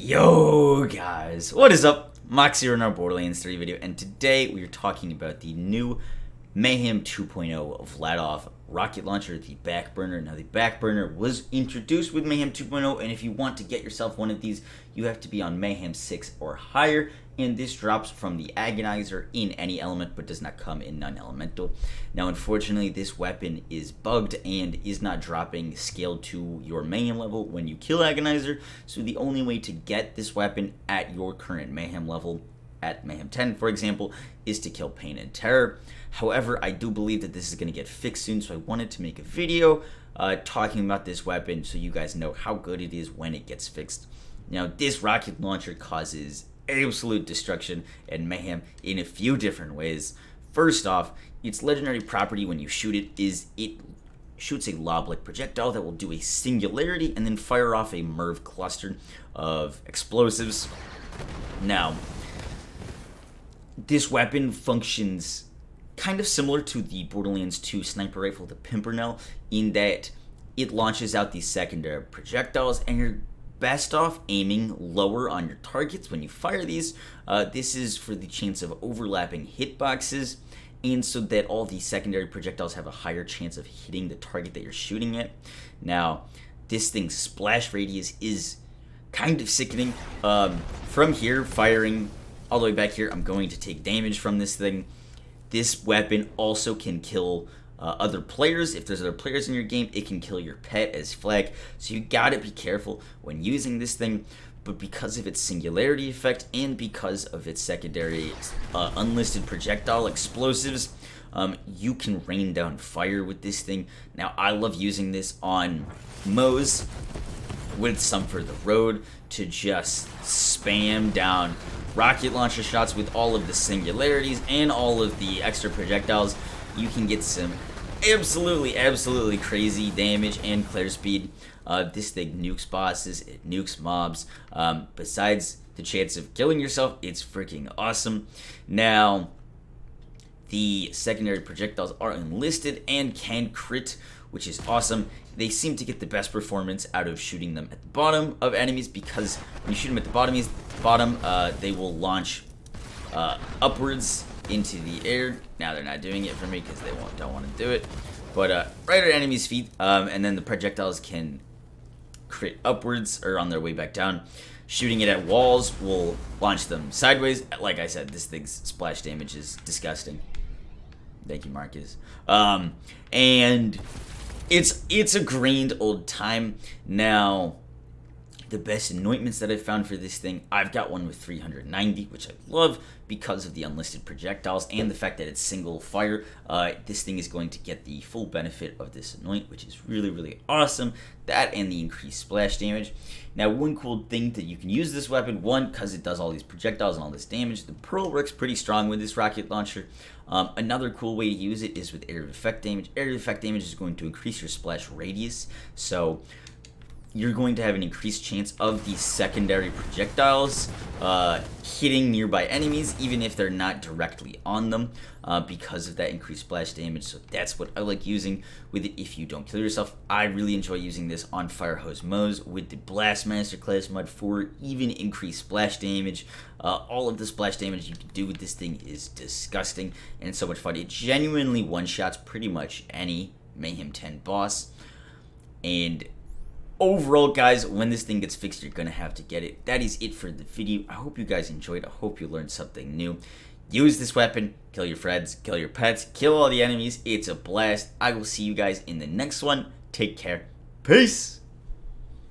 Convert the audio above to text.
Yo guys, what is up? Moxsy in our Borderlands 3 video, and today we are talking about the new Mayhem 2.0 Vlad rocket launcher, the Backburner. Now the Backburner was introduced with Mayhem 2.0, and if you want to get yourself one of these, you have to be on Mayhem 6 or higher, and this drops from the Agonizer in any element but does not come in non-elemental. Now unfortunately this weapon is bugged and is not dropping scaled to your Mayhem level when you kill Agonizer, so the only way to get this weapon at your current Mayhem level, at Mayhem 10 for example, is to kill Pain and Terror. However, I do believe that this is going to get fixed soon, so I wanted to make a video talking about this weapon so you guys know how good it is when it gets fixed. Now this rocket launcher causes absolute destruction and mayhem in a few different ways. First off, its legendary property when you shoot it is it shoots a lob-like projectile that will do a singularity and then fire off a MERV cluster of explosives. Now, this weapon functions kind of similar to the Borderlands 2 sniper rifle, the Pimpernel, in that it launches out these secondary projectiles and you're best off aiming lower on your targets when you fire these. This is for the chance of overlapping hitboxes, and so that all the secondary projectiles have a higher chance of hitting the target that you're shooting at. Now, this thing's splash radius is kind of sickening. From here, firing all the way back here, I'm going to take damage from this thing. This weapon also can kill other players. If there's other players in your game, it can kill your pet as flag, so you gotta be careful when using this thing. But because of its singularity effect and because of its secondary unlisted projectile explosives, you can rain down fire with this thing. Now I love using this on Moze with some for the road to just spam down rocket launcher shots with all of the singularities and all of the extra projectiles. You can get some absolutely crazy damage and clear speed. This thing nukes bosses, it nukes mobs. Besides the chance of killing yourself, it's freaking awesome. Now, the secondary projectiles are enlisted and can crit, which is awesome. They seem to get the best performance out of shooting them at the bottom of enemies, because when you shoot them at the bottom, they will launch upwards into the air. Now they're not doing it for me because they don't want to do it, but right at enemies' feet, and then the projectiles can crit upwards or on their way back down. Shooting it at walls will launch them sideways. Like I said, this thing's splash damage is disgusting. Thank you, Marcus. And it's a grand old time. Now, the best anointments that I've found for this thing, I've got one with 390, which I love because of the unlisted projectiles and the fact that it's single fire. This thing is going to get the full benefit of this anoint, which is really awesome. That and the increased splash damage. Now, one cool thing that you can use this weapon, one, because it does all these projectiles and all this damage, the Pearl works pretty strong with this rocket launcher. Another cool way to use it is with area of effect damage. Area of effect damage is going to increase your splash radius, so you're going to have an increased chance of these secondary projectiles hitting nearby enemies, even if they're not directly on them, because of that increased splash damage. So that's what I like using with it if you don't kill yourself. I really enjoy using this on Fire Hose Moze with the Blastmaster class mod for even increased splash damage. All of the splash damage you can do with this thing is disgusting and so much fun. It genuinely one-shots pretty much any Mayhem 10 boss. And overall, guys, when this thing gets fixed, you're going to have to get it. That is it for the video. I hope you guys enjoyed. I hope you learned something new. Use this weapon. Kill your friends. Kill your pets. Kill all the enemies. It's a blast. I will see you guys in the next one. Take care. Peace.